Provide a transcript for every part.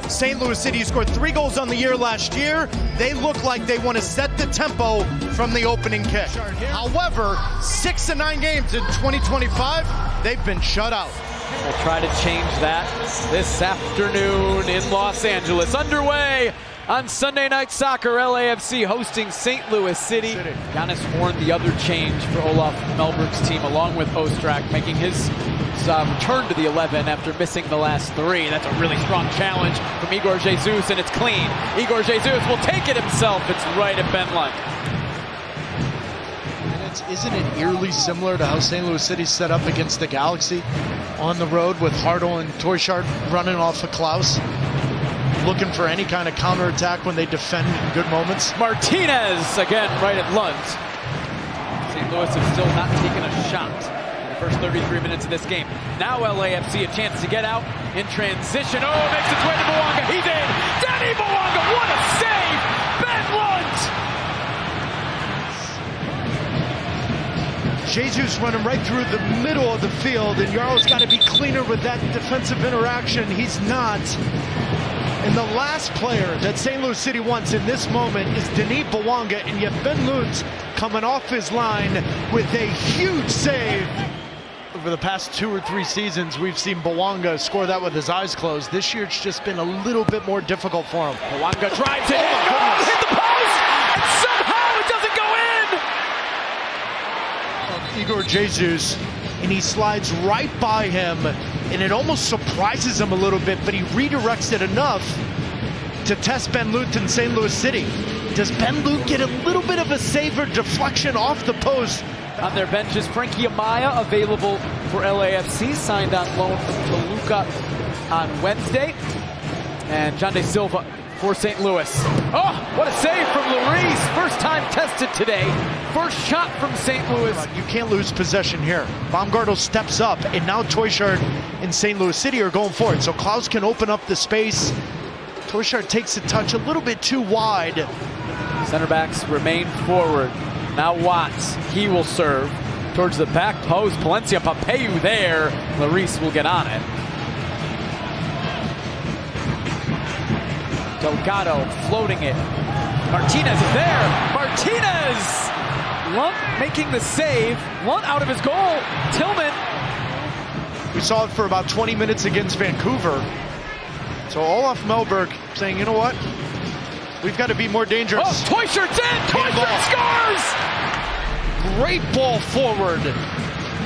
St. Louis City scored 3 goals on the year last year. They look like they want to set the tempo from the opening kick. However, 6 of 9 games in 2025, they've been shut out. We'll try to change that this afternoon in Los Angeles. Underway on Sunday Night Soccer, LAFC hosting St. Louis City. Jonas Horn, the other change for Olaf Melberg's team, along with Ostrak, making his return to the 11 after missing the last 3. That's a really strong challenge from Igor Jesus, and it's clean. Igor Jesus will take it himself. It's right at Ben Lund. Isn't it eerily similar to how St. Louis City set up against the Galaxy on the road with Hartl and Toyshard running off of Klaus, looking for any kind of counterattack when they defend in good moments? Martinez again right at Lund. St. Louis has still not taken a shot in the first 33 minutes of this game. Now LAFC a chance to get out in transition. Oh, makes its way to Bouanga. He's in. Denis Bouanga, what a save! Ben Lund! Jesus running right through the middle of the field, and Yarl's got to be cleaner with that defensive interaction. He's not. And the last player that St. Louis City wants in this moment is Denis Bouanga, and yet Ben Lund's coming off his line with a huge save. Over the past 2 or 3 seasons, we've seen Bouanga score that with his eyes closed. This year, it's just been a little bit more difficult for him. Bouanga drives it. Oh, hit the post! And somehow it doesn't go in! Igor Jesus, and he slides right by him, and it almost surprises him a little bit, but he redirects it enough to test Ben Lund in St. Louis City. Does Ben Lund get a little bit of a save or deflection off the post? On their bench is Frankie Amaya, available for LAFC, signed on loan from Toluca on Wednesday. And John De Silva for St. Louis. Oh, what a save from Lloris. First time tested today. First shot from St. Louis. You can't lose possession here. Baumgartl steps up, and now Toyshard and St. Louis City are going for it. So Klaus can open up the space. Toyshard takes a touch a little bit too wide. Center backs remain forward. Now Watts, he will serve towards the back post. Palencia Papeu there. Lloris will get on it. Delgado floating it. Martinez is there. Martinez! Lunt making the save. Lunt out of his goal. Tillman. We saw it for about 20 minutes against Vancouver. So Olaf Melberg saying, you know what? We've got to be more dangerous. Oh, Toyshard's in! Toyshard scores! Great ball forward.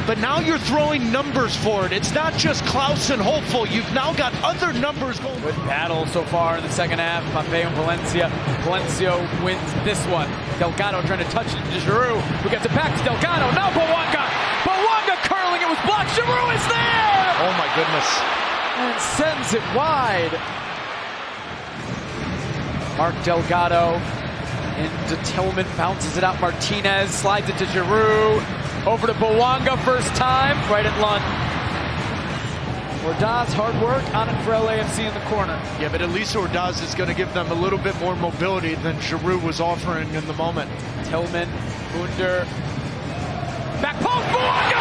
But now you're throwing numbers for it. It's not just Klaus and Hopeful. You've now got other numbers going. Good battle so far in the second half. Papeu and Palencia. Palencia wins this one. Delgado trying to touch it to Giroux, who gets it back to Delgado. Now Bouanga. Bouanga curling. It was blocked. Giroux is there! Oh my goodness. And sends it wide. Mark Delgado into Tillman. Bounces it out. Martinez slides it to Giroux. Over to Bouanga, first time, right at Lund. Ordaz, hard work on it for LAFC in the corner. Yeah, but at least Ordaz is going to give them a little bit more mobility than Giroux was offering in the moment. Tillman, Under, back post, Bouanga!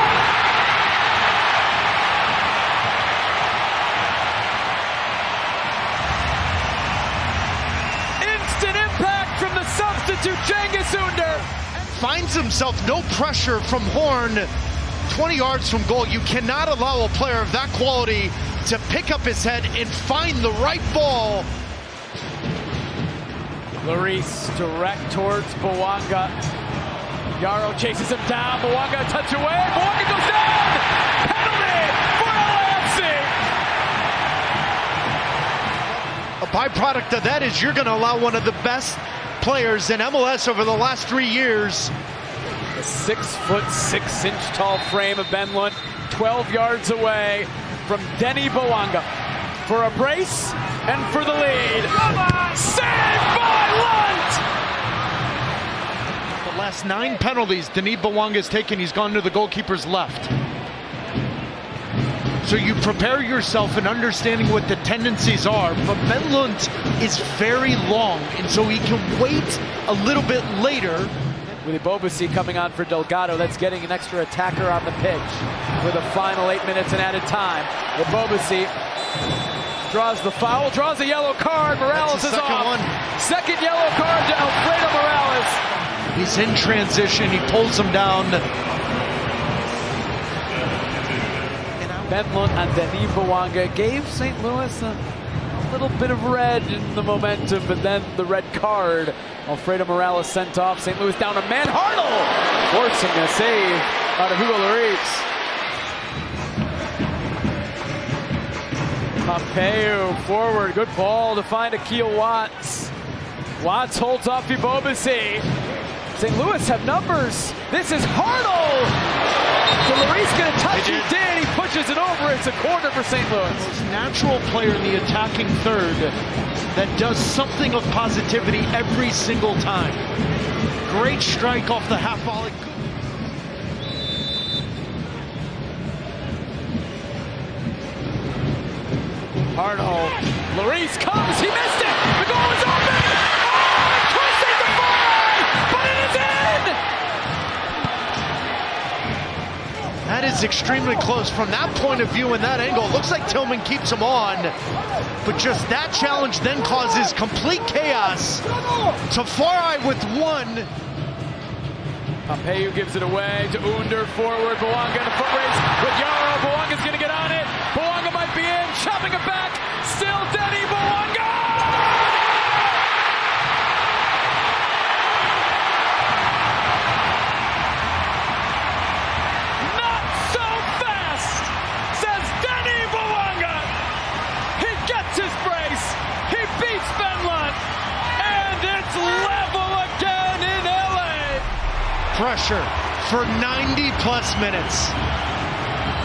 Instant impact from the substitute, Cengiz Under. Finds himself no pressure from Horn 20 yards from goal. You cannot allow a player of that quality to pick up his head and find the right ball. Lloris direct towards Bouanga. Yarrow chases him down. Bouanga a touch away. Bouanga goes down! Penalty for LAFC! A byproduct of that is you're going to allow one of the best players in MLS over the last 3 years. The 6'6" tall frame of Ben Lund, 12 yards away from Denis Bouanga for a brace and for the lead. Saved by Lund! The last 9 penalties Denis Bouanga has taken, he's gone to the goalkeeper's left. So you prepare yourself in understanding what the tendencies are, but Ben Lund is very long, and so he can wait a little bit later. With Ibobasi coming on for Delgado, that's getting an extra attacker on the pitch for the final 8 minutes and added time. Ibobasi Draws the foul, draws a yellow card. Morales is off. Second yellow card to Alfredo Morales. He's in transition. He pulls him down. Benlund and Denis Bouanga gave St. Louis a little bit of red in the momentum, but then the red card. Alfredo Morales sent off. St. Louis down a man. Hartle forcing a save out of Hugo Lloris. Pompeu forward. Good ball to find Akil Watts. Watts holds off Ibobasi. St. Louis have numbers. This is Hartle. So Lloris going to touch. He did. He pushes it over. It's a corner for St. Louis. Most natural player in the attacking third that does something of positivity every single time. Great strike off the half volley. Hartle. Lloris comes. He missed it. The goal is open. Oh, twisting the fly, but it is in. That is extremely close from that point of view and that angle. It looks like Tillman keeps him on, but just that challenge then causes complete chaos. Tafari with one. Pompeu gives it away to Under forward. Bouanga in a foot race with Yarrow. Bouanga's going to get on it. Bouanga might be in. Chopping it back. Still Denis Bouanga! Not so fast, says Denis Bouanga. He gets his brace. He beats Benlund. And it's level again in LA. Pressure for 90 plus minutes.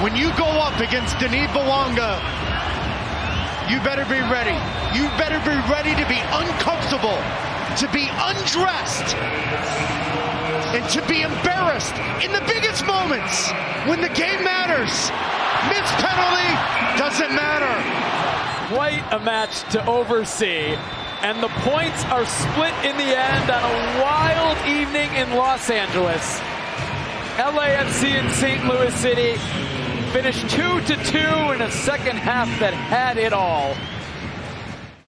When you go up against Denis Bouanga, you better be ready. You better be ready to be uncomfortable, to be undressed, and to be embarrassed in the biggest moments when the game matters. Missed penalty, doesn't matter. Quite a match to oversee. And the points are split in the end on a wild evening in Los Angeles. LAFC and St. Louis City finished 2-2 in a second half that had it all.